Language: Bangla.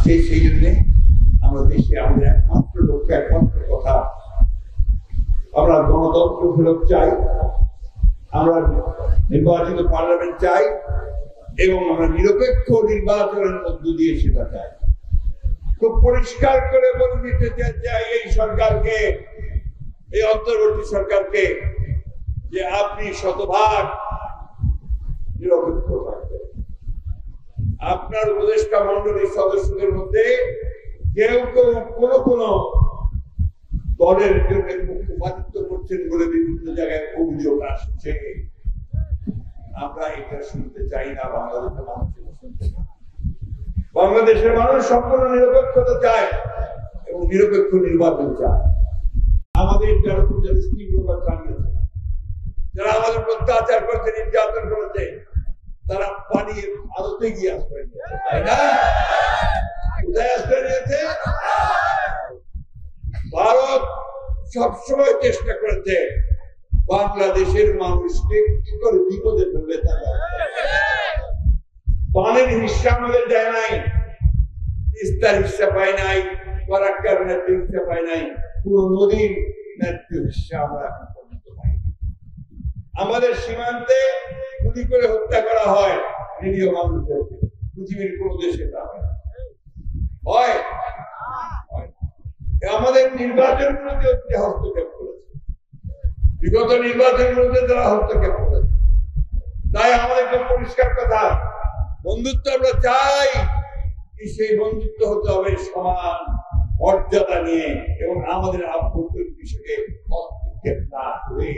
সেই জন্য আমরা দেশে আমাদের একমাত্র লক্ষ্য, একমাত্র কথা, আমরা গণতন্ত্র ফেরত চাই, আমরা নির্বাচিত পার্লামেন্ট চাই এবং আমরা নিরপেক্ষ নির্বাচনের মধ্য দিয়ে সেটা চাই। খুব পরিষ্কার করে বলে দিতে চাই এই সরকারকে, এই অন্তর্বর্তী সরকারকে, যে আপনি শতভাগ নিরপেক্ষ থাকবেন। আপনার উপদেষ্টা মন্ডলীর সদস্যদের মধ্যে কেউ কেউ কোন দলের জন্য পক্ষপাতিত্ব করছেন বলে বিভিন্ন জায়গায় অভিযোগ আসছে। আমরা এটা শুনতে চাই না। বাংলাদেশের মানুষ সম্পূর্ণ নিরপেক্ষতা চায় এবং নিরপেক্ষ নির্বাচন চায়। আমাদের যারা জানিয়েছে, যারা আমাদের অত্যাচার করতে, নির্যাতন করেছে, তারা পালিয়ে ভারতে গিয়ে আশ্রয় নিয়েছে, তাই না? কোথায় আশ্রয় নিয়েছে? ভারত সবসময় চেষ্টা করেছে বাংলাদেশের মানুষকে কি করে বিপদে ফেলবে। তারা পানির হিস্সা আমাদের দেয় নাই, তিস্তার হিস্সা পায় নাই, ফরাক্কার ন্যায্য হিস্সা পায় নাই, পুরো নদীর ন্যায্য হিস্সা আমরা এখন পর্যন্ত পাই। আমাদের সীমান্তে গুলি করে হত্যা করা হয় নিরীহ মানুষদেরকে। পৃথিবীর কোন দেশে তা হয়? আমাদের নির্বাচনগুলোতে হস্তক্ষেপ করেছে, বিগত নির্বাচনগুলোতে তারা হস্তক্ষেপ করেছে। তাই আমাদের পরিষ্কার কথা, বন্ধুত্ব আমরা চাই, সেই বন্ধুত্ব হতে হবে সমান মর্যাদা নিয়ে এবং আমাদের আভ্যন্তরীণ বিষয়ে হস্তক্ষেপ না করে।